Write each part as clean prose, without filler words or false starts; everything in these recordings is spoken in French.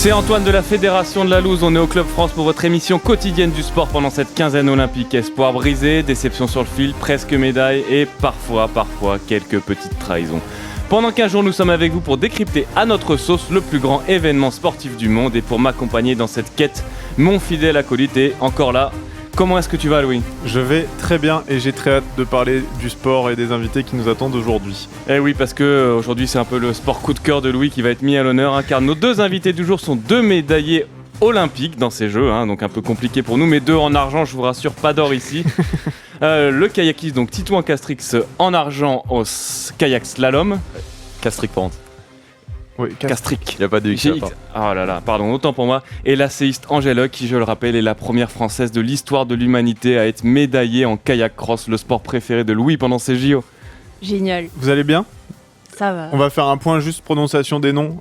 C'est Antoine de la Fédération de la Loose, on est au Club France pour votre émission quotidienne du sport pendant cette quinzaine olympique. Espoir brisé, déception sur le fil, presque médaille et parfois quelques petites trahisons. Pendant 15 jours, nous sommes avec vous pour décrypter à notre sauce le plus grand événement sportif du monde et pour m'accompagner dans cette quête, mon fidèle acolyte est encore là. Comment est-ce que tu vas, Louis ? Je vais très bien et j'ai très hâte de parler du sport et des invités qui nous attendent aujourd'hui. Eh oui, parce que aujourd'hui c'est un peu le sport coup de cœur de Louis qui va être mis à l'honneur, car nos deux invités du jour sont deux médaillés olympiques dans ces jeux, donc un peu compliqué pour nous, mais deux en argent, je vous rassure, pas d'or ici. Le kayakiste, donc Titouan Castrix en argent au kayak slalom. Castrix, par contre. Oui, Castric. Il n'y a pas de X. Ah là là, pardon, autant pour moi. Et l'asséiste Angèle, qui je le rappelle est la première française de l'histoire de l'humanité à être médaillée en kayak cross, le sport préféré de Louis pendant ses JO. Génial. Vous allez bien ? Ça va. On va faire un point juste prononciation des noms,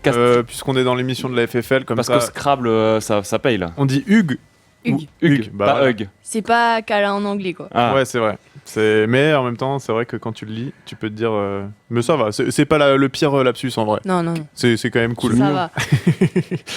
puisqu'on est dans l'émission de la FFL. Comme parce ça, que Scrabble, ça paye là. on dit Hugues. Hugues. Hugues, Bah, pas voilà. Hug. C'est pas câlin en anglais, quoi. Ah. Ouais, c'est vrai. Mais en même temps, c'est vrai que quand tu le lis, tu peux te dire. Mais ça va, c'est pas le pire lapsus en vrai. Non. C'est quand même cool. Ça va.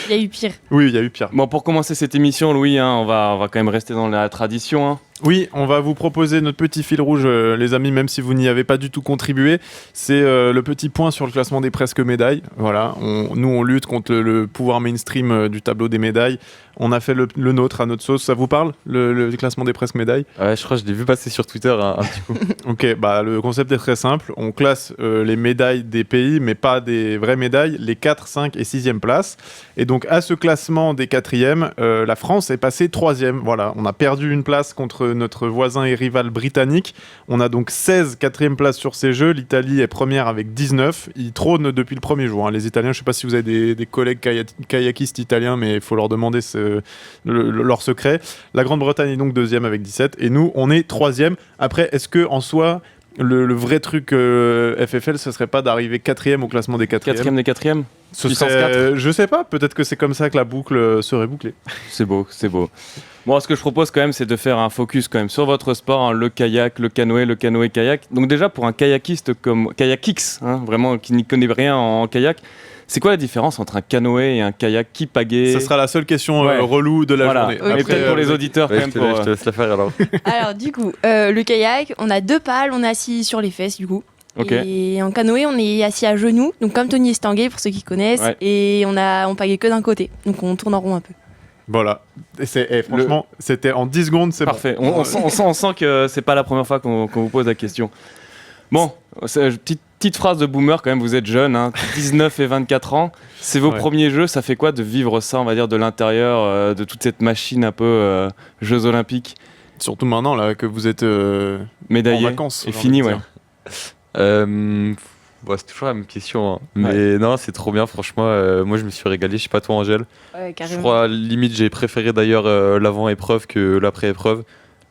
Il y a eu pire. Oui, il y a eu pire. Bon, pour commencer cette émission, Louis, on va quand même rester dans la tradition. Oui, on va vous proposer notre petit fil rouge, les amis, même si vous n'y avez pas du tout contribué. C'est le petit point sur le classement des presque médailles. Voilà, nous on lutte contre le pouvoir mainstream du tableau des médailles. On a fait le nôtre à notre sauce. Ça vous parle, le classement des presque médailles ? Ouais, je crois que je l'ai vu passer sur Twitter un petit coup. Ok, bah le concept est très simple. On classe les médailles des pays, mais pas des vraies médailles, les 4, 5 et 6e places. Et donc à ce classement des 4e, la France est passée 3e. Voilà, on a perdu une place contre notre voisin et rival britannique. On a donc 16 4e places sur ces jeux. L'Italie est première avec 19. Ils trônent depuis le premier jour. Les Italiens, je ne sais pas si vous avez des collègues kayakistes italiens, mais il faut leur demander leur secret. La Grande-Bretagne est donc 2e avec 17. Et nous, on est 3e. Après, est-ce que en soi, le vrai truc FFL, ce serait pas d'arriver 4e au classement des 4e ? 4e des 4e ? Ce Puissance serait, 4. je sais pas, peut-être que c'est comme ça que la boucle serait bouclée. C'est beau. Bon, ce que je propose quand même, c'est de faire un focus quand même sur votre sport, le kayak, le canoë-kayak. Donc déjà, pour un kayakiste comme Kayakix, vraiment qui n'y connaît rien en kayak, c'est quoi la différence entre un canoë et un kayak qui pagaie ? Ça sera la seule question Ouais. relou de la journée. Ok. Mais peut-être pour les auditeurs Ouais, quand je même. te laisse la faire alors. Alors, du coup, le kayak, on a 2 pales, on est assis sur les fesses, du coup. Ok. Et en canoë, on est assis à genoux, donc comme Tony Estanguet, pour ceux qui connaissent. Ouais. Et on pagaie que d'un côté, donc on tourne en rond un peu. Voilà. Et franchement, c'était en 10 secondes, c'est Parfait. bon. On sent que c'est pas la première fois qu'on vous pose la question. Bon, petite phrase de boomer quand même, vous êtes jeune, 19 et 24 ans. C'est vos Ouais. premiers jeux, ça fait quoi de vivre ça, on va dire, de l'intérieur de toute cette machine un peu Jeux Olympiques, Surtout maintenant là, que vous êtes en médaillé vacances. et j'ai fini, envie de ouais. dire. C'est toujours la même question. Mais non, c'est trop bien, franchement. Moi, je me suis régalé. Je sais pas toi, Angèle. Ouais, Je carrément. crois, limite, j'ai préféré d'ailleurs l'avant-épreuve que l'après-épreuve.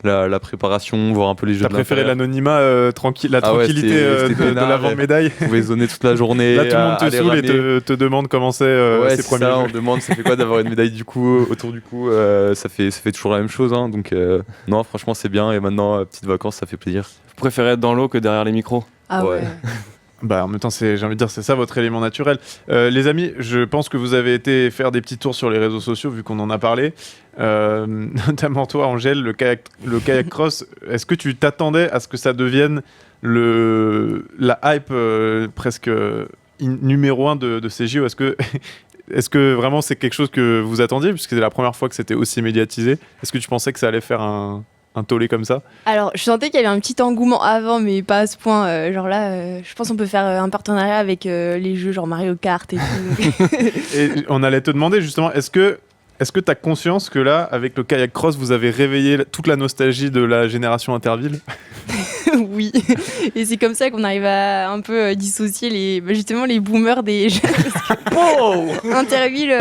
La préparation, voir un peu les jeux T'as de préféré l'intérieur. l'anonymat, la Ah ouais, tranquillité c'était de peinard, l'avant-médaille. Vous pouvez zoner toute la journée. Là, tout le monde te aller saoule et ramer. te demande comment c'est Ouais, ses c'est premiers ça, on jeux. demande ça fait quoi d'avoir une médaille du coup autour du cou, ça fait toujours la même chose, donc non, franchement c'est bien, et maintenant petites vacances, ça fait plaisir. Vous préférez être dans l'eau que derrière les micros ? Ah ouais. Ouais. Bah, en même temps, j'ai envie de dire, c'est ça votre élément naturel. Les amis, je pense que vous avez été faire des petits tours sur les réseaux sociaux, vu qu'on en a parlé. Notamment toi, Angèle, le kayak cross. Est-ce que tu t'attendais à ce que ça devienne la hype presque numéro 1 de ces JO ? Est-ce que vraiment c'est quelque chose que vous attendiez, puisque c'est la première fois que c'était aussi médiatisé ? Est-ce que tu pensais que ça allait faire un tollé comme ça ? Alors, je sentais qu'il y avait un petit engouement avant, mais pas à ce point. Genre là, je pense qu'on peut faire un partenariat avec les jeux genre Mario Kart et tout. Et on allait te demander justement, est-ce que tu as conscience que là, avec le kayak cross, vous avez réveillé toute la nostalgie de la génération Interville ? Oui. Et c'est comme ça qu'on arrive à un peu dissocier justement les boomers des jeunes. Interville.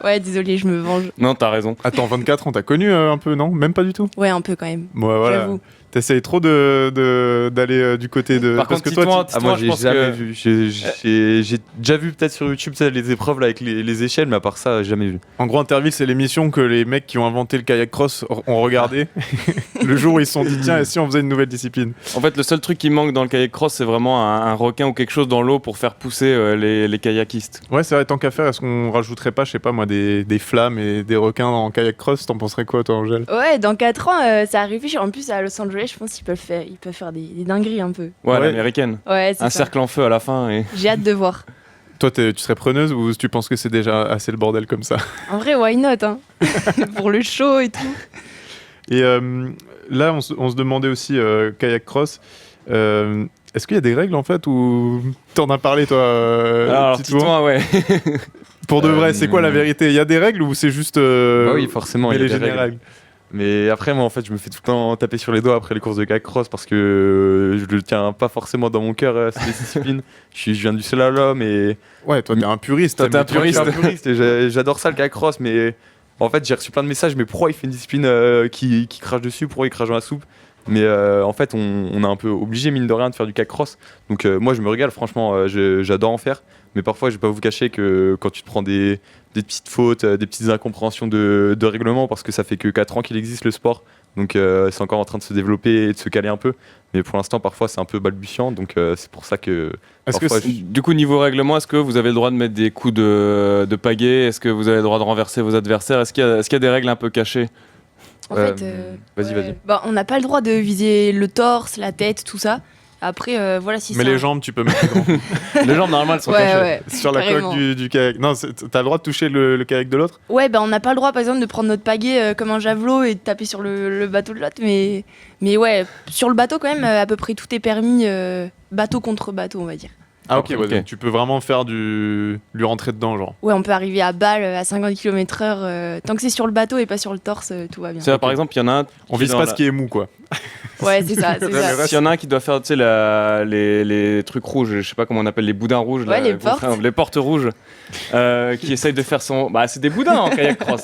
Ouais, désolé, je me venge. Non, t'as raison. Attends, 24 ans, t'as connu un peu, non ? Même pas du tout ? Ouais, un peu quand même. Ouais, voilà. J'avoue. T'essayes trop d'aller du côté de. Par Parce contre, que toi, Titouan, moi je j'ai pense jamais que- vu. J'ai déjà vu peut-être sur YouTube les épreuves là, avec les échelles, mais à part ça, jamais vu. en gros, Interville, c'est l'émission que les mecs qui ont inventé le kayak cross ont regardé le jour où ils se sont dit tiens, et si on faisait une nouvelle discipline. En fait, le seul truc qui manque dans le kayak cross, c'est vraiment un requin ou quelque chose dans l'eau pour faire pousser les kayakistes. Ouais, c'est vrai, tant qu'à faire, est-ce qu'on rajouterait pas, je sais pas moi, des flammes et des requins en kayak cross? T'en penserais quoi, toi, Angèle? Ouais, dans 4 ans, ça réfléchit. En plus, à Los Angeles, je pense qu'ils peuvent faire des dingueries un peu. Ouais, Ouais. l'américaine. Ouais, c'est Un ça. cercle en feu à la fin. Et... J'ai hâte de voir. Toi, tu serais preneuse ou tu penses que c'est déjà assez le bordel comme ça? En vrai, why not hein pour le show et tout. Et là, on se demandait aussi, kayak cross, est-ce qu'il y a des règles en fait ou t'en as parlé toi Alors, Titouan Titouan, ouais. Pour de vrai, c'est quoi la vérité? Il y a des règles ou c'est juste Bah oui, forcément, mais il y a les des règles. générales? Mais après, moi, en fait, je me fais tout le temps taper sur les doigts après les courses de kayak cross parce que je le tiens pas forcément dans mon cœur, cette discipline. Je viens du slalom et. Ouais, toi t'es un puriste. Toi, t'es un t'aimes les Je suis trucs- un puriste et j'adore ça, le kayak cross, mais en fait, j'ai reçu plein de messages. Mais pourquoi il fait une discipline qui crache dessus? Pourquoi il crache dans la soupe? Mais en fait, on est un peu obligé, mine de rien, de faire du kayak cross. Donc, moi, je me régale, franchement, j'adore en faire. Mais parfois, je vais pas vous cacher que quand tu te prends des petites fautes, des petites incompréhensions de règlement, parce que ça fait que 4 ans qu'il existe le sport. Donc c'est encore en train de se développer et de se caler un peu. Mais pour l'instant, parfois, c'est un peu balbutiant. Donc c'est pour ça que. Est-ce que parfois, c'est- Du coup, niveau règlement, est-ce que vous avez le droit de mettre des coups de pagaie? Est-ce que vous avez le droit de renverser vos adversaires? Est-ce qu'il y a des règles un peu cachées? En Euh, fait, vas-y, vas-y. Bah, on n'a pas le droit de viser le torse, la tête, tout ça. Après, voilà, si Mais c'est les un- jambes, tu peux mettre dedans. Les jambes, normalement, elles sont Ouais, cachées. ouais. sur la Carrément. coque du kayak. Non, t'as le droit de toucher le kayak de l'autre? Ouais, bah, on n'a pas le droit, par exemple, de prendre notre pagaie comme un javelot et de taper sur le bateau de l'autre. Mais ouais, sur le bateau, quand même, à peu près tout est permis, bateau contre bateau, on va dire. Ah ok, ouais, Ok. donc tu peux vraiment faire lui rentrer dedans, genre. Ouais, on peut arriver à balle à 50 km/h. Tant que c'est sur le bateau et pas sur le torse, tout va bien. C'est-à-dire, par exemple, il y en a un. On qui vise dans pas la- ce qui est mou, quoi. Ouais, c'est ça, c'est Ouais, ça. mais S'il y en a un qui doit faire, tu sais, les trucs rouges, je sais pas comment on appelle, les boudins rouges, Ouais, là, les portes. les portes rouges, qui essaye de faire son. Bah, c'est des boudins en kayak cross.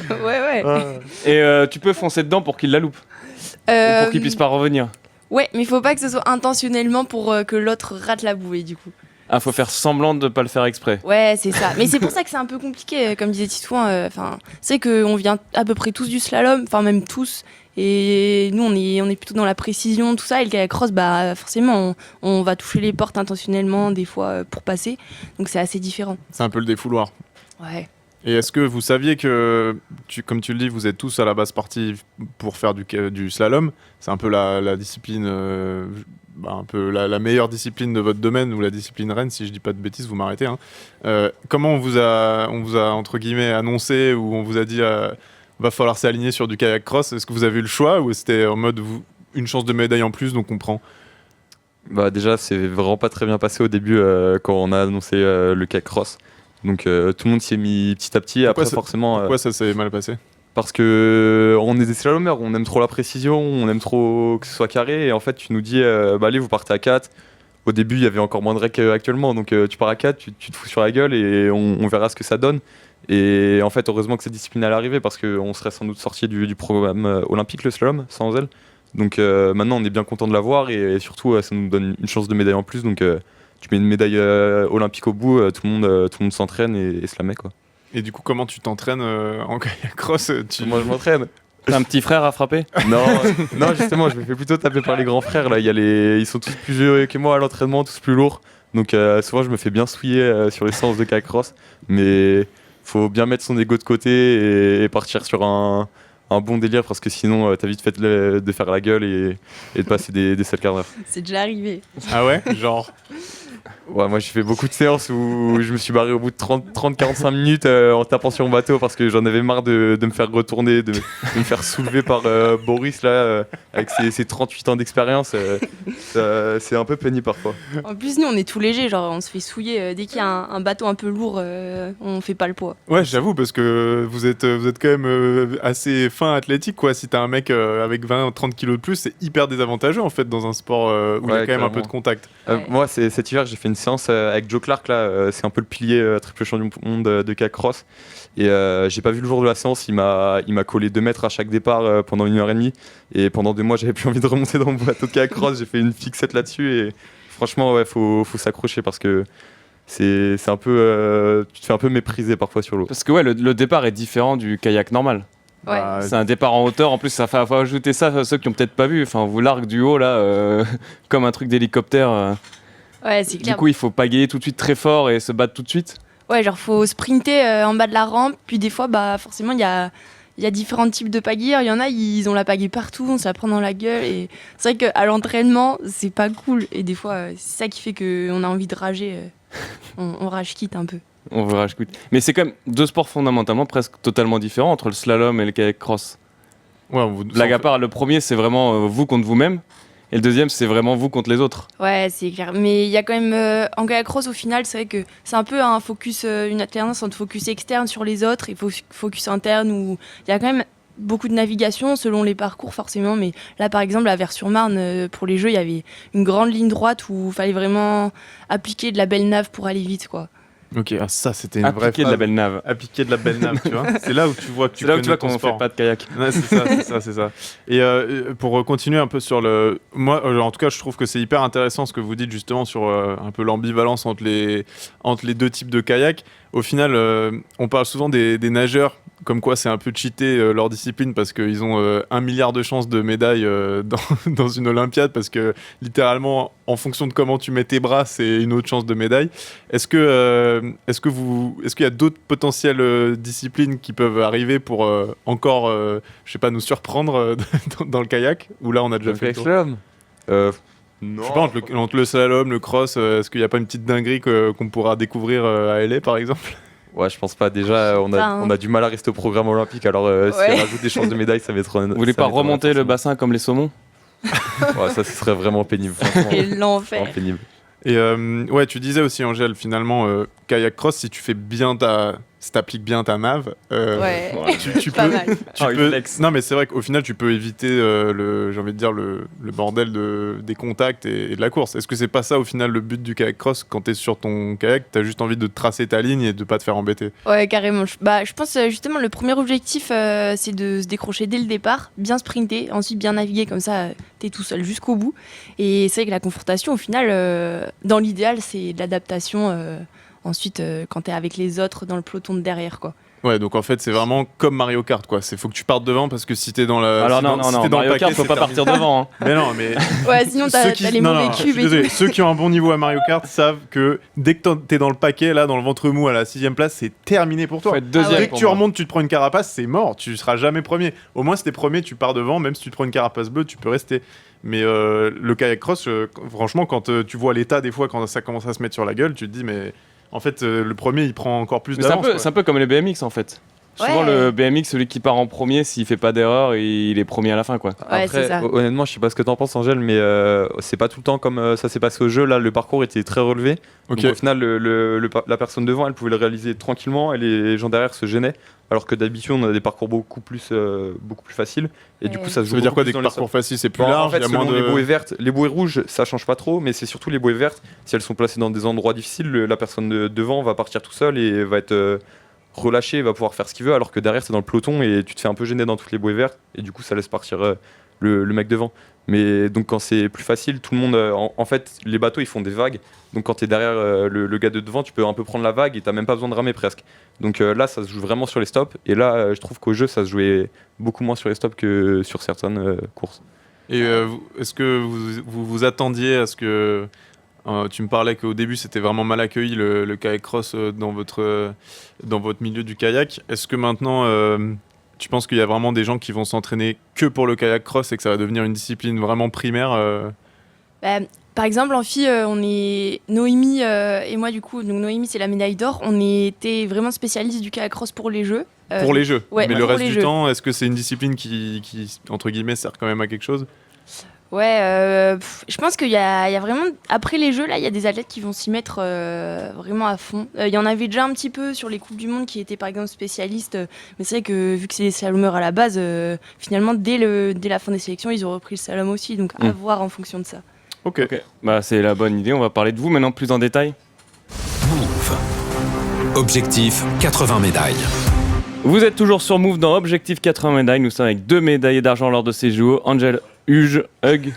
Ouais, ouais. Et tu peux foncer dedans pour qu'il la loupe, ou pour qu'il puisse pas revenir. Ouais, mais il faut pas que ce soit intentionnellement pour que l'autre rate la bouée, du coup. Ah, faut faire semblant de pas le faire exprès. Ouais, c'est ça. Mais c'est pour ça que c'est un peu compliqué, comme disait Titouan. Enfin, c'est qu'on vient à peu près tous du slalom, enfin même tous. Et nous, on est plutôt dans la précision, tout ça. Et le kayak cross, bah forcément, on va toucher les portes intentionnellement des fois pour passer. Donc c'est assez différent. C'est un peu le défouloir. Ouais. Et est-ce que vous saviez que, comme tu le dis, vous êtes tous à la base partis pour faire du slalom? C'est un peu la discipline, un peu la meilleure discipline de votre domaine, ou la discipline reine, si je dis pas de bêtises, vous m'arrêtez. Hein. Comment on vous a, entre guillemets, annoncé, ou on vous a dit va falloir s'aligner sur du kayak cross? Est-ce que vous avez eu le choix, ou c'était en mode une chance de médaille en plus, donc on prend? Bah déjà, c'est vraiment pas très bien passé au début quand on a annoncé le kayak cross. Donc tout le monde s'y est mis petit à petit. Après, forcément. Pourquoi ça s'est mal passé? Parce que on est des slalomers, on aime trop la précision, on aime trop que ce soit carré. Et en fait, tu nous dis, bah allez, vous partez à 4. Au début, il y avait encore moins de règles qu'actuellement. Donc tu pars à 4, tu te fous sur la gueule et on verra ce que ça donne. Et en fait, heureusement que cette discipline allait arriver parce qu'on serait sans doute sorti du programme olympique, le slalom, sans elle. Donc maintenant, on est bien content de l'avoir et surtout, ça nous donne une chance de médaille en plus. Donc tu mets une médaille olympique au bout, tout le monde s'entraîne et se la met, quoi. Et du coup, comment tu t'entraînes en kayak cross? Moi, je m'entraîne. T'as un petit frère à frapper? Non, non, justement, je me fais plutôt taper par les grands frères. Là, ils sont tous plus vieux que moi à l'entraînement, tous plus lourds. Donc souvent, je me fais bien souiller sur les séances de kayak cross. Mais faut bien mettre son ego de côté et partir sur un bon délire parce que sinon, t'as vite fait de faire la gueule et de passer des sales quarts d'heure. C'est déjà arrivé. Ah ouais? Genre. Ouais, moi j'ai fait beaucoup de séances où je me suis barré au bout de 30-45 minutes en tapant sur mon bateau parce que j'en avais marre de me faire retourner, de me faire soulever par Boris là, avec ses 38 ans d'expérience. C'est un peu pénible parfois. En plus, nous, on est tout léger. Genre, on se fait souiller dès qu'il y a un bateau un peu lourd. On fait pas le poids. Ouais, j'avoue, parce que vous êtes quand même assez fin athlétique, quoi. Si t'as un mec avec 20-30 kilos de plus, c'est hyper désavantageux, en fait, dans un sport où il y a Ouais, quand même un peu clairement. de contact. Ouais. Moi, cet hiver, j'ai fait une séance avec Joe Clark, là, c'est un peu le pilier triple champion du monde de kayak cross. Et j'ai pas vu le jour de la séance, il m'a collé 2 mètres à chaque départ pendant 1h30. Et pendant 2 mois, j'avais plus envie de remonter dans mon bateau de kayak cross, j'ai fait une fixette là-dessus. Et franchement, ouais, faut s'accrocher parce que c'est un peu. Tu te fais un peu mépriser parfois sur l'eau. Parce que ouais, le départ est différent du kayak normal. Ouais. C'est un départ en hauteur, en plus ça faut ajouter ça à ceux qui ont peut-être pas vu, enfin on vous largue du haut là, comme un truc d'hélicoptère. Ouais, c'est Du clair. coup il faut pagayer tout de suite très fort et se battre tout de suite. Ouais, genre faut sprinter en bas de la rampe, puis des fois, bah forcément, il y a différents types de pagailleurs. Il y en a, ils ont la pagaie partout, on se la prend dans la gueule. Et c'est vrai qu'à l'entraînement, c'est pas cool. Et des fois, c'est ça qui fait qu'on a envie de rager. On rage quitte un peu. On verra, je coûte. Mais c'est quand même 2 sports fondamentalement presque totalement différents entre le slalom et le kayak cross. Ouais, on vous... Blague à part, le premier c'est vraiment vous contre vous-même, et le deuxième c'est vraiment vous contre les autres. Ouais, c'est clair. Mais il y a quand même, en kayak cross, au final, c'est vrai que c'est un peu un focus, une alternance entre focus externe sur les autres et focus interne où il y a quand même beaucoup de navigation selon les parcours forcément. Mais là, par exemple, à Vers-sur-Marne, pour les Jeux, il y avait une grande ligne droite où il fallait vraiment appliquer de la belle nave pour aller vite, quoi. Ok, ça c'était une vraie Appliquer de la belle nave. Appliquer de la belle nave, tu vois. C'est là où tu vois que tu C'est là où tu vois connais ton qu'on sport. fait pas de kayak. Ouais, c'est ça. Et pour continuer un peu sur le... Moi, en tout cas, je trouve que c'est hyper intéressant ce que vous dites justement sur un peu l'ambivalence entre les 2 types de kayak. Au final, on parle souvent des nageurs, comme quoi c'est un peu cheaté leur discipline parce qu'ils ont 1 milliard de chances de médailles dans une Olympiade parce que littéralement, en fonction de comment tu mets tes bras, c'est une autre chance de médaille. Est-ce qu'il y a d'autres potentielles disciplines qui peuvent arriver pour encore, je sais pas, nous surprendre dans le kayak? Ou là, on a déjà fait le tour. slalom Je sais pas, entre le slalom, le cross, est-ce qu'il n'y a pas une petite dinguerie qu'on pourra découvrir à LA, par exemple? Ouais, je pense pas. Déjà, on a du mal à rester au programme olympique, alors si Ouais. on rajoute des chances de médaille, ça va être. Vous voulez pas remonter le bassin comme les saumons? Ouais, ça, ce serait vraiment pénible. Franchement, Et vraiment l'enfer. pénible. Et ouais, tu disais aussi, Angèle, finalement, kayak cross, si tu fais bien si t'appliques bien ta nave, Ouais, tu pas peux, mal. tu Oh, il peux- flex. Non, mais c'est vrai qu'au final, tu peux éviter j'ai envie de dire le bordel des contacts et de la course. Est-ce que c'est pas ça au final le but du kayak cross? Quand t'es sur ton kayak, t'as juste envie de tracer ta ligne et de pas te faire embêter. Ouais, carrément. Je pense justement le premier objectif, c'est de se décrocher dès le départ, bien sprinter, ensuite bien naviguer, comme ça t'es tout seul jusqu'au bout. Et c'est vrai que la confrontation, au final, dans l'idéal, c'est de l'adaptation. Ensuite, quand t'es avec les autres dans le peloton de derrière, quoi. Ouais, donc en fait, c'est vraiment comme Mario Kart, quoi. Faut que tu partes devant parce que si t'es dans la. Alors si non, dans- si non, t'es dans le Mario paquet, Kart faut c'est pas terminé. partir devant. Hein. Mais non, mais. Ouais, sinon t'as les non, mauvais non, je cubes suis et désolé. tout. Ceux qui ont un bon niveau à Mario Kart savent que dès que t'es dans le paquet, là, dans le ventre mou à la 6ème place, c'est terminé pour Faut toi. être deuxième. Dès que pour tu moi. remontes, tu te prends une carapace, c'est mort. Tu seras jamais premier. Au moins, si t'es premier, tu pars devant. Même si tu te prends une carapace bleue, tu peux rester. Mais le kayak cross, franchement, quand tu vois l'état, des fois, quand ça commence à se mettre sur la gueule, tu te dis, mais en fait, le premier, il prend encore plus Mais c'est un d'avance. peu, quoi. c'est un peu comme les BMX en fait. Souvent Ouais. le BMX, celui qui part en premier, s'il fait pas d'erreur, il est premier à la fin quoi. Ouais, Après, c'est ça. honnêtement, je sais pas ce que t'en penses, Angèle, mais c'est pas tout le temps comme ça s'est passé au jeu. Là, le parcours était très relevé. Ok. Donc, au final, la personne devant, elle pouvait le réaliser tranquillement et les gens derrière se gênaient. Alors que d'habitude, on a des parcours beaucoup plus faciles. Et du Ouais. coup, ça se Ça joue veut dire beaucoup quoi, plus des dans les parcours faciles? C'est plus Bon, large, en fait, il y a selon moins de. les bouées vertes, les bouées rouges, ça change pas trop, mais c'est surtout les bouées vertes. Si elles sont placées dans des endroits difficiles, la personne devant va partir tout seul et va être relâché, va pouvoir faire ce qu'il veut, alors que derrière, c'est dans le peloton et tu te fais un peu gêner dans toutes les bouées vertes. Et du coup, ça laisse partir le mec devant. Mais donc, quand c'est plus facile, tout le monde. En fait, les bateaux, ils font des vagues. Donc, quand tu es derrière le gars de devant, tu peux un peu prendre la vague et tu même pas besoin de ramer presque. Donc là, ça se joue vraiment sur les stops. Et là, je trouve qu'au jeu, ça se jouait beaucoup moins sur les stops que sur certaines courses. Et est-ce que vous attendiez à ce que. Tu me parlais qu'au début c'était vraiment mal accueilli le kayak cross dans votre milieu du kayak. Est-ce que maintenant tu penses qu'il y a vraiment des gens qui vont s'entraîner que pour le kayak cross et que ça va devenir une discipline vraiment primaire Bah, par exemple, en fille, on est Noémie et moi, du coup, donc Noémie, c'est la médaille d'or. On était vraiment spécialistes du kayak cross pour les Jeux. pour les jeux? ouais, Mais le pour reste les du jeux. temps, est-ce que c'est une discipline qui entre guillemets sert quand même à quelque chose? Ouais, je pense qu'il y a vraiment. Après les Jeux, là, il y a des athlètes qui vont s'y mettre vraiment à fond. Il y en avait déjà un petit peu sur les Coupes du Monde qui étaient par exemple spécialistes. Mais c'est vrai que vu que c'est des slalomeurs à la base, finalement, dès la fin des sélections, ils ont repris le slalom aussi. Donc à voir en fonction de ça. Ok. Bah, c'est la bonne idée. On va parler de vous maintenant plus en détail. Move. Objectif 80 médailles. Vous êtes toujours sur Move dans Objectif 80 médailles. Nous sommes avec 2 médaillés d'argent lors de ces JO. Angel Hug.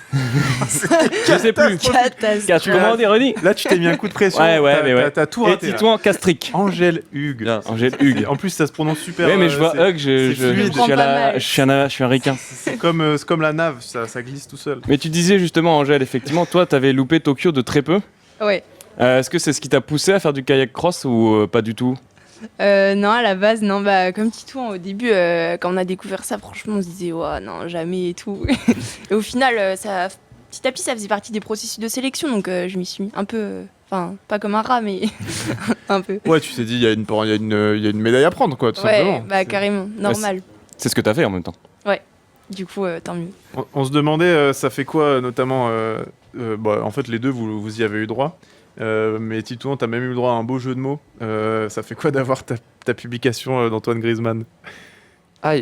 Je sais plus. Catastrophe. Comment dire, redis? Là, tu t'es mis un coup de pression. Ouais. T'as tout Et raté. là. Titouan Castric. Angel Hug. Bien. Angel Hug. En plus, ça se prononce super. Oui, mais je vois c'est- Hug, je fluide. suis Pas mal. je suis un ricain. C'est comme la nave, ça glisse tout seul. Mais tu disais justement, Angèle, effectivement, toi, t'avais loupé Tokyo de très peu. Ouais. Est-ce que c'est ce qui t'a poussé à faire du kayak cross ou pas du tout? Non, à la base, non, bah, comme Titouan, au début, quand on a découvert ça, franchement, on se disait, ouais, non, jamais et tout. Et au final, petit à petit, ça faisait partie des processus de sélection, donc je m'y suis mis un peu, enfin, pas comme un rat, mais un peu. Ouais, tu t'es dit, il y a une médaille à prendre, quoi, tout simplement. Ouais, bah, carrément, normal. C'est ce que t'as fait en même temps. Du coup, tant mieux. On se demandait, ça fait quoi, notamment. En fait, les deux, vous y avez eu droit. Mais Titouan, t'as même eu le droit à un beau jeu de mots. Ça fait quoi d'avoir ta publication d'Antoine Griezmann? Ah,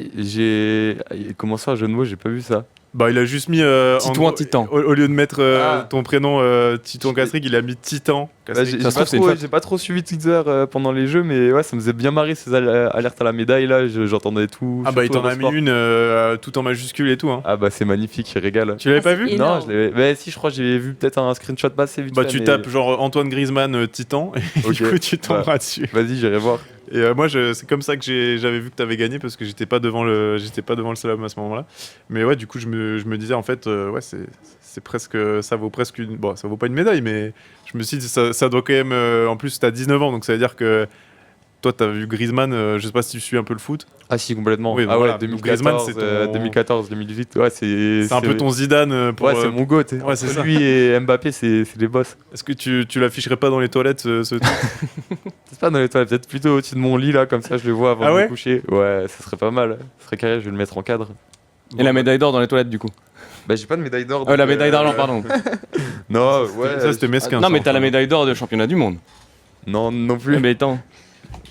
comment ça, un jeu de mots, j'ai pas vu ça. Bah, il a juste mis. Titouan Titan. Au lieu de mettre Ah. ton prénom Titouan Castric, il a mis Titan. Ouais, Castric. j'ai Ça se pas, trouve, c'est une trop- faute. j'ai pas trop suivi Twitter pendant les jeux, mais ouais, ça me faisait bien marrer ces alertes à la médaille là, j'entendais tout. Ah, bah, il surtout t'en dans a le mis sport. une tout en majuscule et tout. Hein. Ah bah c'est magnifique, il régale. Tu l'avais pas c'est vu? énorme. Non, je l'avais. Mais si, je crois que j'ai vu peut-être un screenshot passer vite Bah, fait, tu mais- tapes genre Antoine Griezmann Titan, et Ok. du coup, tu tomberas Bah. dessus. Vas-y, j'irai voir. Et moi, c'est comme ça que j'avais vu que t'avais gagné parce que j'étais pas devant le slalom à ce moment-là. Mais ouais, du coup, je me disais en fait, ouais, c'est presque, ça vaut presque une, bon, ça vaut pas une médaille, mais je me suis dit ça doit quand même. En plus, t'as 19 ans, donc ça veut dire que toi, t'as vu Griezmann. Je sais pas si tu suis un peu le foot. Ah si, complètement. Oui, ah voilà. ouais, Donc, Griezmann, 2014, c'est ton- 2014, 2018, ouais, c'est C'est un peu ton Zidane pour. Ouais, c'est mon goût. ouais, c'est ça. Lui et Mbappé, c'est les boss. Est-ce que tu l'afficherais pas dans les toilettes ce truc? C'est pas dans les toilettes, peut-être plutôt au-dessus de mon lit là, comme ça je le vois avant Ah de ouais me coucher. Ouais, ça serait pas mal. Ça serait carré, je vais le mettre en cadre. Et la médaille d'or dans les toilettes, du coup. Bah j'ai pas de médaille d'or. La donc, médaille d'argent, pardon. Non, ouais. Ça, c'était mesquin. Non, ça, mais t'as la enfin. médaille d'or de championnat du monde. Non, non plus. Mais attends.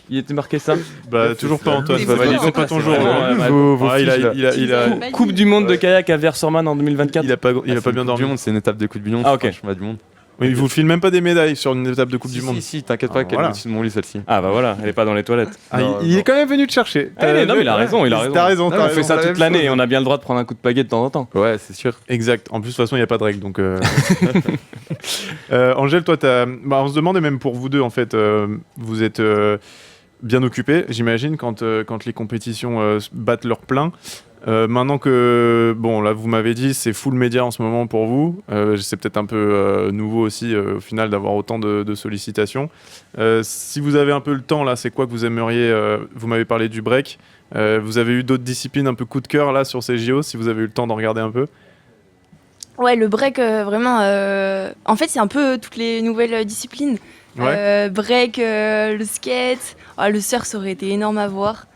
Il était marqué ça. Bah, toujours pas Antoine. C'est Bah, bon. c'est pas ton jour. Ouais, hein. ouais, Vos Ah, il fiches, là. a Coupe du monde de Ouais. kayak à Versorman en 2024. il a pas Ah, bien c'est une Coupe dormi. du monde, c'est une étape de Coupe du monde. Ah, ok. Championnat du monde. Oui, il vous file même pas des médailles sur une étape de Coupe Si, du Monde. Si, t'inquiète pas Ah, qu'elle voilà. est au-dessus de mon lit celle-ci. Ah bah voilà, elle est pas dans les toilettes. Ah, Non, il non. est quand même venu te chercher. Non, mais il a raison, il a raison. T'as raison, Non, t'as On mais fait raison. ça la toute même l'année chose. et on a bien le droit de prendre un coup de pagaie de temps en temps. Ouais, c'est sûr. Exact. En plus, de toute façon, il n'y a pas de règle. Donc, Angèle, toi, on se demande, et même pour vous deux, en fait, vous êtes bien occupés, j'imagine, quand les compétitions battent leur plein. Maintenant que, bon, là, vous m'avez dit, c'est full média en ce moment pour vous. C'est peut-être un peu nouveau aussi, au final, d'avoir autant de sollicitations. Si vous avez un peu le temps, là, c'est quoi que vous aimeriez vous m'avez parlé du break. Vous avez eu d'autres disciplines un peu coup de cœur, là, sur ces JO, si vous avez eu le temps d'en regarder un peu? Ouais, le break, vraiment, en fait, c'est un peu toutes les nouvelles disciplines. Ouais. Break, le skate, le surf, ça aurait été énorme à voir.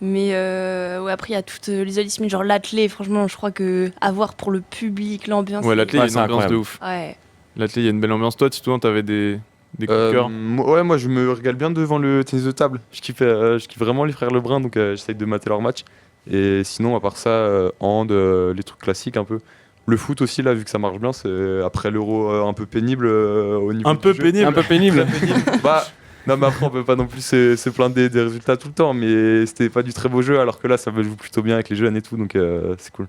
Mais ouais, après, il y a toutes les autres disciplines, genre l'athlé, franchement, je crois que à voir pour le public, l'ambiance. Ouais, l'athlé, il y a Ouais, une c'est ambiance de incroyable. ouf. Ouais. L'athlé, il y a une belle ambiance. Toi, Titouan, t'avais des coups de cœur? Ouais, moi je me régale bien devant le tennis de table. Je kiffe vraiment les frères Lebrun, donc j'essaye de mater leur match. Et sinon, à part ça, hand, les trucs classiques un peu. Le foot aussi, là, vu que ça marche bien, c'est après l'euro un peu pénible au niveau Un du peu jeu. pénible. Un peu pénible. Bah, non, mais après, on peut pas non plus se plaindre des résultats tout le temps, mais c'était pas du très beau jeu, alors que là, ça joue plutôt bien avec les jeunes et tout, donc c'est cool.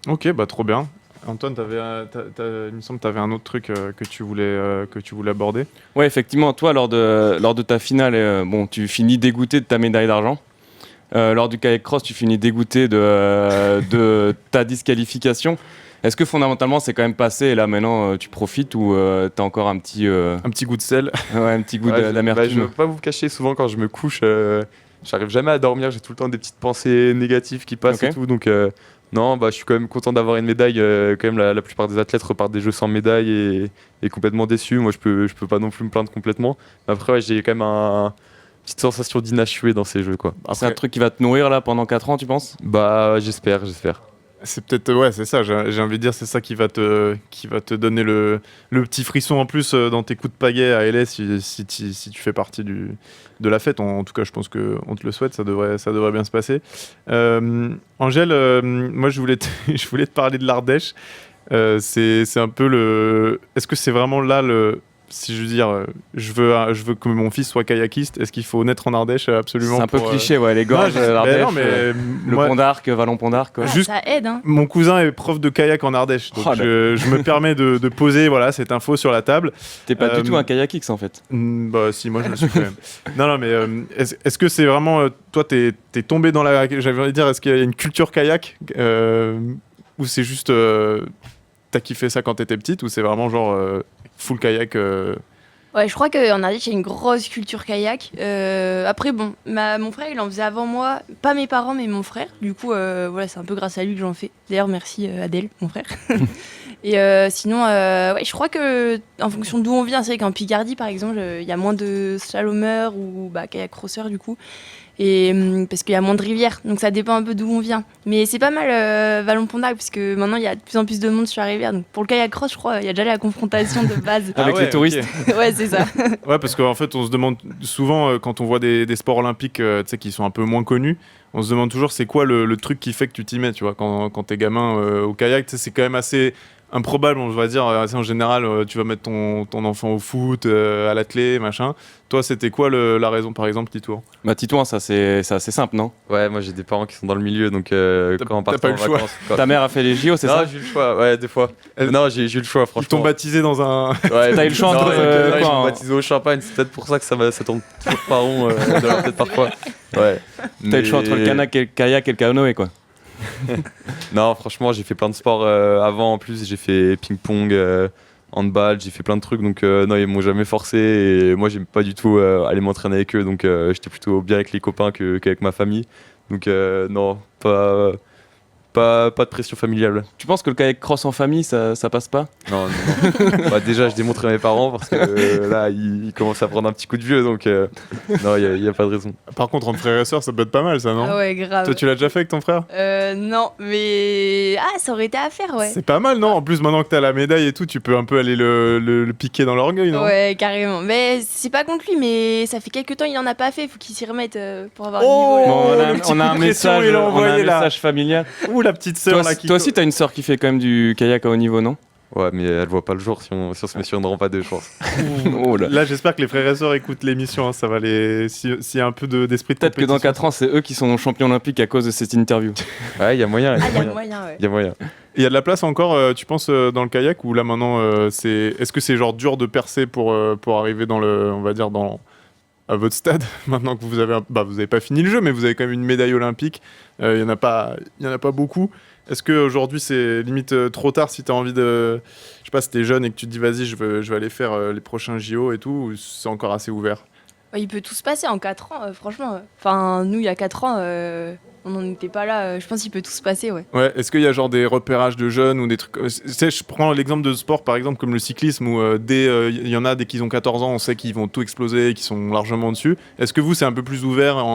Ok, bah trop bien. Antoine, il me semble que tu avais un autre truc que tu voulais aborder. Ouais, effectivement, toi, lors de ta finale, bon, tu finis dégoûté de ta médaille d'argent. Lors du kayak cross, tu finis dégoûté de ta disqualification. Est-ce que fondamentalement, c'est quand même passé et là, maintenant, tu profites ou t'as encore un petit Un petit goût de sel. goût Ouais, je d'amertume? vais pas vous cacher, souvent quand je me couche, j'arrive jamais à dormir, j'ai tout le temps des petites pensées négatives qui passent Ok. et tout, donc non, bah, je suis quand même content d'avoir une médaille. Quand même, la plupart des athlètes repartent des jeux sans médaille et complètement déçus. Moi, je peux pas non plus me plaindre complètement. Mais après, ouais, j'ai quand même une petite sensation d'inachevé dans ces jeux, quoi. C'est un truc qui va te nourrir là pendant 4 ans, tu penses? Bah, j'espère. C'est peut-être, ouais, c'est ça, j'ai envie de dire, c'est ça qui va te donner le petit frisson en plus dans tes coups de pagaie à LS si tu fais partie de la fête. En tout cas, je pense qu'on te le souhaite, ça devrait bien se passer. Angèle, moi je voulais te parler de l'Ardèche. C'est un peu le. Est-ce que c'est vraiment là le. Si je veux dire, je veux que mon fils soit kayakiste, est-ce qu'il faut naître en Ardèche absolument C'est un peu pour, cliché, ouais, les gorges, l'Ardèche, le moi, Pont d'Arc, Vallon-Pont d'Arc. Quoi. Ah, juste- ça aide, hein. mon cousin est prof de kayak en Ardèche, donc Oh, je me permets de poser voilà, cette info sur la table. T'es pas Euh, du tout un kayakix en fait. Bah si, moi je le suis quand même. Non, mais est-ce que c'est vraiment... toi, t'es tombé dans la... J'avais envie de dire, est-ce qu'il y a une culture kayak ou c'est juste... t'as kiffé ça quand t'étais petite ou c'est vraiment genre full kayak Ouais, je crois qu'en Ardèche, il y a une grosse culture kayak. Après, bon, mon frère, il en faisait avant moi. Pas mes parents, mais mon frère. Du coup, voilà, c'est un peu grâce à lui que j'en fais. D'ailleurs, merci Adèle, mon frère. Et sinon, ouais, je crois que en fonction d'où on vient, c'est vrai qu'en Picardie, par exemple, il y a moins de slalomeurs ou kayak crosseurs, du coup. Et parce qu'il y a moins de rivières, donc ça dépend un peu d'où on vient. Mais c'est pas mal Vallon-Pont d'Arc, parce que maintenant il y a de plus en plus de monde sur la rivière. Donc pour le kayak cross, je crois, il y a déjà la confrontation de base. Avec les touristes. Ouais, c'est ça. Ouais, parce qu'en fait, on se demande souvent, quand on voit des sports olympiques tu sais, qui sont un peu moins connus, on se demande toujours c'est quoi le truc qui fait que tu t'y mets, tu vois, quand t'es gamin au kayak, tu sais, c'est quand même assez improbable, on va dire, assez en général, tu vas mettre ton enfant au foot, à l'athlé, machin. Toi, c'était quoi la raison, par exemple, Titouan? Bah Titouan, ça c'est assez simple, non? Ouais, moi j'ai des parents qui sont dans le milieu, donc quand on part pas eu en le choix. vacances. Quoi. Ta mère a fait les JO, c'est Non, ça? j'ai eu le choix, ouais, des fois. Non, j'ai eu le choix, Ils t'ont franchement. baptisé dans un... Ouais, T'as eu le choix non, entre, ils quoi, m'ont hein. baptisé au champagne, c'est peut-être pour ça que ça tombe toujours pas rond dans leur tête parfois. Ouais. T'as eu le choix entre le kayak et le canoë, quoi. Non, franchement, j'ai fait plein de sports avant. En plus, j'ai fait ping-pong, handball, j'ai fait plein de trucs. Donc, non, ils m'ont jamais forcé. Et moi, j'aime pas du tout aller m'entraîner avec eux. Donc, j'étais plutôt bien avec les copains qu'avec ma famille. Donc, non, pas de pression familiale. Tu penses que le kayak cross en famille, ça passe pas? Non, non, non. Bah, déjà, je démontrais à mes parents parce que là, ils commencent à prendre un petit coup de vieux. Donc, non, il n'y a pas de raison. Par contre, entre frères et sœurs, ça peut être pas mal, ça, non? Ah ouais, grave. Toi, tu l'as déjà fait avec ton frère? Non, mais ça aurait été à faire, ouais. C'est pas mal, non? En plus, maintenant que t'as la médaille et tout, tu peux un peu aller le piquer dans l'orgueil, non? Ouais, carrément. Mais c'est pas contre lui, mais ça fait quelques temps il en a pas fait. Faut qu'il s'y remette pour avoir Oh le niveau. Bon, Là. le petit on a coup un de pression, message, il a on a un envoyé, là. message familial. Ouh, la petite sœur, là, qui... Toi aussi, t'as une sœur qui fait quand même du kayak à haut niveau, non? Ouais, mais elle voit pas le jour si on se met sur une rampe à deux, je pense. Oh là. Là, j'espère que les frères et sœurs écoutent l'émission, hein, ça va les... S'il y a un peu d'esprit de Peut-être que dans compétition. 4 ans, c'est eux qui sont champions olympiques à cause de cette interview. Ouais, il y a moyen. Ah, il y a moyen, ouais. Il y a moyen. Il y a de la place encore, tu penses, dans le kayak ou là maintenant, est-ce que c'est genre dur de percer pour arriver dans le, on va dire à votre stade maintenant que vous avez, vous avez pas fini le jeu, mais vous avez quand même une médaille olympique. Il y en a pas beaucoup. Est-ce que aujourd'hui c'est limite trop tard si tu as envie de, je sais pas, si t'es jeune et que tu te dis vas-y, je vais aller faire les prochains JO et tout, ou c'est encore assez ouvert? Ouais, il peut tout se passer en 4 ans, franchement. Enfin, nous, il y a 4 ans, on n'en était pas là. Je pense qu'il peut tout se passer, ouais. Ouais, est-ce qu'il y a genre des repérages de jeunes ou des trucs... Tu sais, je prends l'exemple de sport par exemple comme le cyclisme où il y en a dès qu'ils ont 14 ans, on sait qu'ils vont tout exploser, qu'ils sont largement dessus. Est-ce que vous c'est un peu plus ouvert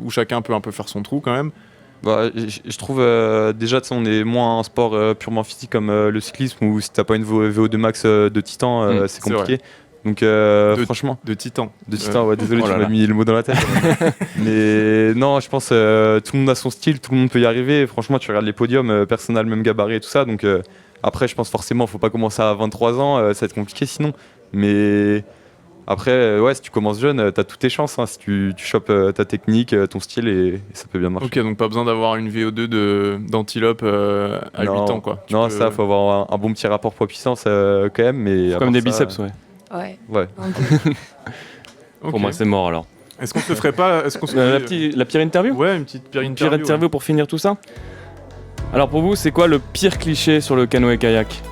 où chacun peut un peu faire son trou quand même? Bah, je trouve déjà, on est moins un sport purement physique comme le cyclisme où si t'as pas une VO2 max de titan, c'est c'est compliqué. Donc franchement, De titan. de titan, ouais, désolé, Oh là tu m'as là. mis le mot dans la tête. Mais non, je pense tout le monde a son style, tout le monde peut y arriver. Franchement, tu regardes les podiums, personne n'a le même gabarit et tout ça. Donc après, je pense forcément, faut pas commencer à 23 ans, ça va être compliqué sinon. Mais après, ouais, si tu commences jeune, t'as toutes tes chances. Hein, si tu chopes ta technique, ton style et ça peut bien marcher. Ok, donc pas besoin d'avoir une VO2 d'antilope à 8 ans quoi. Tu Non, peux- ça, faut avoir un bon petit rapport poids-puissance quand même. Mais à Comme part des ça, biceps, ouais. Ouais. Ouais. un peu. Ok. Pour moi, c'est mort alors. Est-ce qu'on se ferait pas... Est-ce qu'on se... La pire interview? Ouais, une petite pire Pire interview. interview pour finir tout ça. Alors pour vous, c'est quoi le pire cliché sur le canoë-kayak?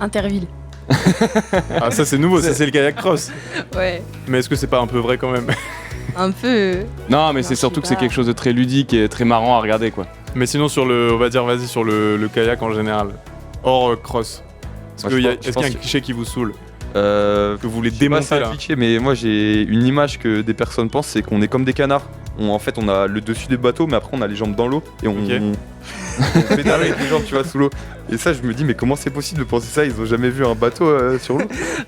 Interville. Ah ça c'est nouveau, ça c'est le kayak cross. Ouais. Mais est-ce que c'est pas un peu vrai quand même? Un peu. Non, mais Non, c'est je surtout sais que c'est pas. quelque chose de très ludique et très marrant à regarder, quoi. Mais sinon sur le... On va dire vas-y sur le kayak en général. Hors cross. Est-ce Moi, qu'il y a, je est-ce qu'il y a pense un que- cliché qui vous saoule? Que Que vous voulez démonter là? cliché, mais moi j'ai une image que des personnes pensent, c'est qu'on est comme des canards. En fait, on a le dessus des bateaux, mais après on a les jambes dans l'eau et on pédale avec les jambes, tu vois, sous l'eau. Et ça, je me dis, mais comment c'est possible de penser ça? Ils ont jamais vu un bateau sur l'eau?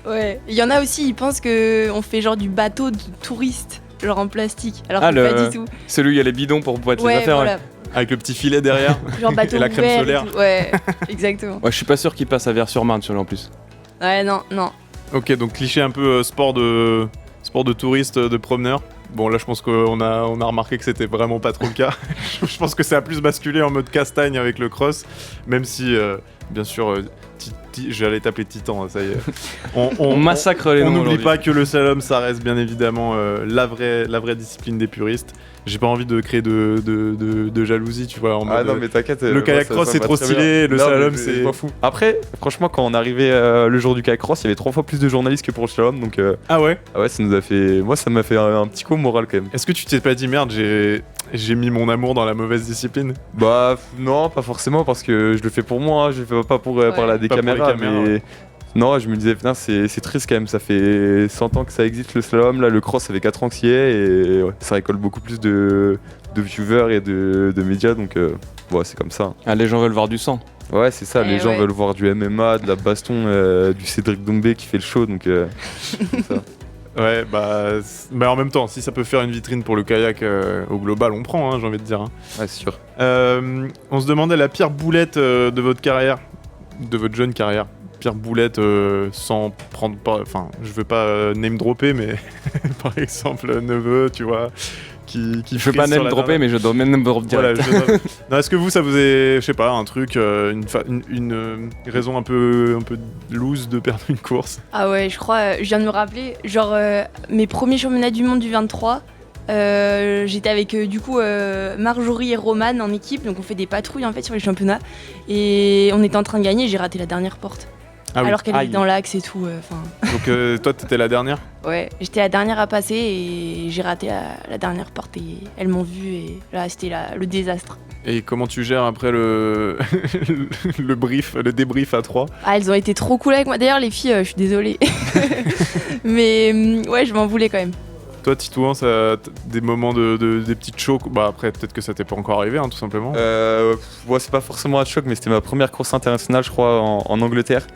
Ouais. Il y en a aussi, ils pensent qu'on fait genre du bateau de touriste, genre en plastique. Alors Ah, que le- pas du tout. Celui où il y a les bidons pour boîter les Ouais, affaires. voilà. Avec le petit filet derrière. Genre bateau Et la crème ouvert solaire. tout. Ouais, exactement. Ouais, je suis pas sûr qu'il passe à Vers-sur-Marne celui-là en plus. Ouais, non. Ok, donc cliché un peu sport de touriste, de promeneur. Bon, là, je pense qu'on a remarqué que c'était vraiment pas trop le cas. Je pense que ça a plus basculé en mode castagne avec le cross, même si, bien sûr, j'allais t'appeler Titan, ça y est. On massacre les On noms n'oublie aujourd'hui. pas que le slalom, ça reste bien évidemment la vraie discipline des puristes. J'ai pas envie de créer de jalousie, tu vois. En Ah mode, non, mais t'inquiète. le moi, kayak ça cross, c'est va trop très stylé, bien. le Non, slalom, mais c'est- je m'en fous. Après, franchement, quand on arrivait le jour du kayak cross, il y avait 3 fois plus de journalistes que pour le slalom. Donc, Ah ouais. ah ouais, ça nous a fait. Moi, ça m'a fait un petit coup au moral quand même. Est-ce que tu t'es pas dit merde, j'ai mis mon amour dans la mauvaise discipline? Bah, non, pas forcément, parce que je le fais pour moi, hein, je le fais pas pour parler à des Pas pour les caméras. caméras, mais... ouais. Non, je me disais, putain, c'est triste quand même. Ça fait 100 ans que ça existe le slalom. Là, le cross, ça fait 4 ans que ça y est. Et ouais, ça récolte beaucoup plus de viewers et de médias. Donc, ouais, c'est comme ça. Ah, les gens veulent voir du sang. Ouais, c'est ça. Les gens ouais. veulent voir du MMA, de la baston, du Cédric Doumbé qui fait le show. Donc, c'est ça. Ouais, bah en même temps, si ça peut faire une vitrine pour le kayak au global, on prend, hein, j'ai envie de dire. Hein. Ouais, c'est sûr. On se demandait la pire boulette de votre carrière, de votre jeune carrière. Pire boulette sans prendre pas. Enfin, je veux pas name dropper, mais par exemple, neveu, tu vois, qui Je veux frise pas sur name la dropper, dernière- mais je dois même drop Voilà, direct. non, est-ce que vous, ça vous est, je sais pas, un truc, une raison un peu loose de perdre une course? Ah ouais, je crois, je viens de me rappeler, genre mes premiers championnats du monde du 23, j'étais avec du coup Marjorie et Romane en équipe, donc on fait des patrouilles en fait sur les championnats, et on était en train de gagner, j'ai raté la dernière porte, Ah oui. alors qu'elle Aïe. était dans l'axe et tout, enfin Donc toi, t'étais la dernière? ouais, j'étais la dernière à passer et j'ai raté la dernière porte et elles m'ont vu et là c'était le désastre. Et comment tu gères après le le débrief à 3? Ah, elles ont été trop cool avec moi, d'ailleurs les filles, je suis désolée, mais ouais, je m'en voulais quand même. Toi, Titouan, ça, des moments des petites chocs. Bah après, peut-être que ça t'est pas encore arrivé, hein, tout simplement. Ouais, c'est pas forcément un choc, mais c'était ma première course internationale, je crois, en Angleterre.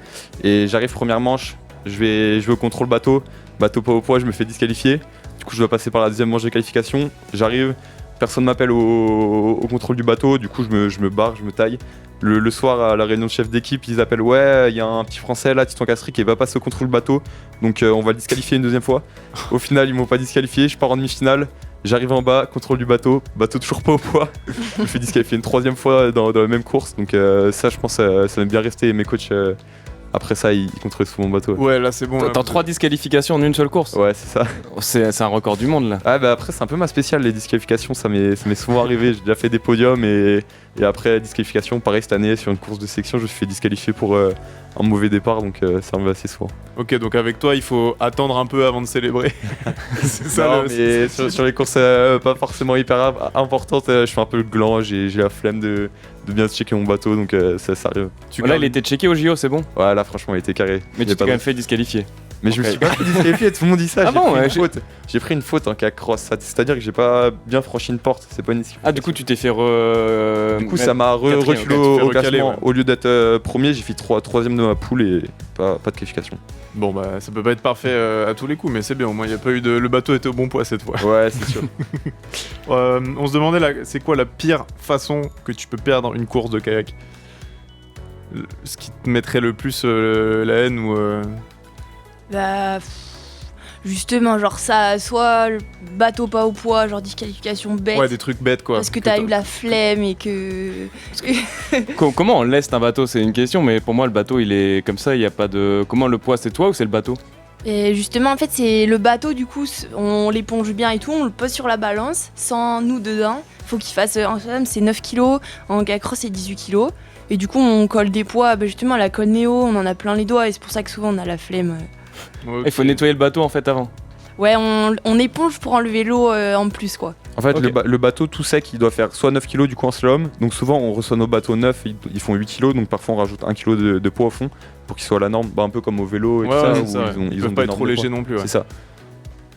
Et j'arrive première manche, je vais au contrôle bateau pas au poids, je me fais disqualifier. Du coup, je dois passer par la deuxième manche de qualification. J'arrive, personne m'appelle au contrôle du bateau, du coup, je me barre, je me taille. Le soir, à la réunion de chef d'équipe, ils appellent ouais, il y a un petit français là, Titan Castri, qui va passer au contrôle bateau, donc on va le disqualifier une deuxième fois. Au final, ils m'ont pas disqualifié, je pars en demi-finale. J'arrive en bas, contrôle du bateau toujours pas au poids. Je me fais disqualifier une troisième fois dans la même course, donc ça, je pense, ça va bien rester. Et mes coachs, après ça, ils contrôlent sous mon bateau. Ouais, là, c'est bon. là, T'as 3 disqualifications en une seule course. Ouais, c'est ça. C'est un record du monde là. Ah bah après c'est un peu ma spéciale, les disqualifications, ça m'est souvent arrivé. J'ai déjà fait des podiums et après disqualification, pareil cette année sur une course de section, je me suis fait disqualifier pour un mauvais départ, donc ça arrive assez souvent. Ok, donc avec toi, il faut attendre un peu avant de célébrer. C'est ça Non, le. mais sur les courses pas forcément hyper importantes, je fais un peu le gland, j'ai la flemme de bien checker mon bateau, donc ça arrive. Là, il était checké au JO, c'est bon. Ouais, là franchement il était carré. Mais Il y a tu t'es pas quand même de- fait disqualifier. Mais je me Ok. suis pas fait disqualifier, tout le monde dit ça. Ah bon, ouais, J'ai pris une faute en kayak cross, c'est-à-dire que j'ai pas bien franchi une porte, c'est pas une Ah, du coup, tu t'es fait Du coup, ça m'a quatrième, reculé ok, tu fais au recaler, classement. ouais. Au lieu d'être premier, j'ai fait troisième de ma poule et pas de qualification. Bon, bah, ça peut pas être parfait à tous les coups, mais c'est bien. Au moins, il y a pas eu de. Le bateau était au bon poids cette fois. Ouais, c'est sûr. On se demandait, c'est quoi la pire façon que tu peux perdre une course de kayak? Ce qui te mettrait le plus la haine ou. Bah, justement, genre ça, soit le bateau pas au poids, genre disqualification bête, Ouais, des trucs bêtes quoi. parce que t'as eu la flemme et que. Comment on leste un bateau, c'est une question, mais pour moi, le bateau, il est comme ça, il y a pas de. Comment le poids, c'est toi ou c'est le bateau? Et justement, en fait, c'est le bateau, du coup, on l'éponge bien et tout, on le pose sur la balance, sans nous dedans. Faut qu'il fasse, en slalom, c'est 9 kg, en kayak cross, c'est 18 kg. Et du coup, on colle des poids, bah, justement, à la colle Néo, on en a plein les doigts, et c'est pour ça que souvent on a la flemme. Ok. Il faut nettoyer le bateau en fait avant. Ouais, on éponge pour enlever l'eau en plus, quoi. En fait, Ok. le bateau tout sec, il doit faire soit 9 kg du coup en slalom. Donc souvent, on reçoit nos bateaux neufs, ils font 8 kg. Donc parfois, on rajoute 1 kg de poids au fond pour qu'ils soient à la norme. Bah, un peu comme au vélo et Ouais, tout ça. ouais, où c'est ça, ouais. Ils peuvent des pas être normes trop de légers poids. non plus. Ouais. C'est ça.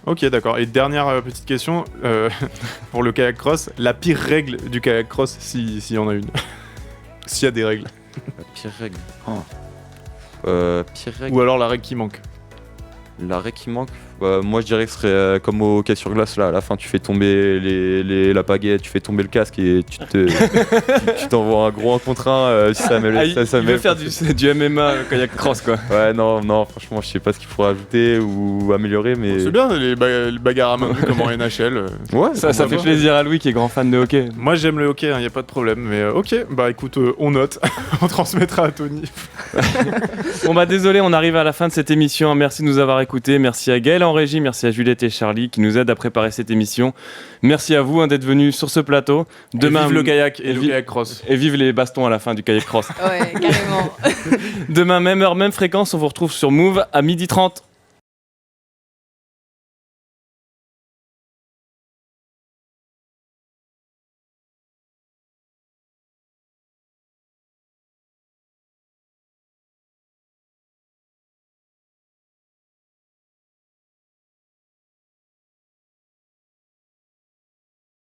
Ok, d'accord. Et dernière petite question pour le kayak cross, la pire règle du kayak cross, s'il y en a une. S'il y a des règles. La pire règle. Pire règle. Ou alors la règle qui manque. L'arrêt qui manque. Moi je dirais que ce serait comme au hockey sur glace, là à la fin tu fais tomber la pagaie, tu fais tomber le casque et tu t'envoies un gros 1 contre 1 si ça il veut faire du MMA kayak cross quoi. Ouais non franchement je sais pas ce qu'il faudrait ajouter ou améliorer mais... C'est bien les bagarres à main nue comme en NHL. Ouais, ça fait plaisir à Louis qui est grand fan de hockey. Moi j'aime le hockey, y a pas de problème, mais ok, bah écoute, on note, on transmettra à Tony. Bon bah désolé, on arrive à la fin de cette émission, merci de nous avoir écoutés, merci à Gaël en régie, merci à Juliette et Charlie qui nous aident à préparer cette émission, merci à vous d'être venus sur ce plateau. Demain, vive le kayak et le kayak cross. Et vive les bastons à la fin du kayak cross. Ouais, carrément. Demain, même heure, même fréquence, on vous retrouve sur Move à 12h30.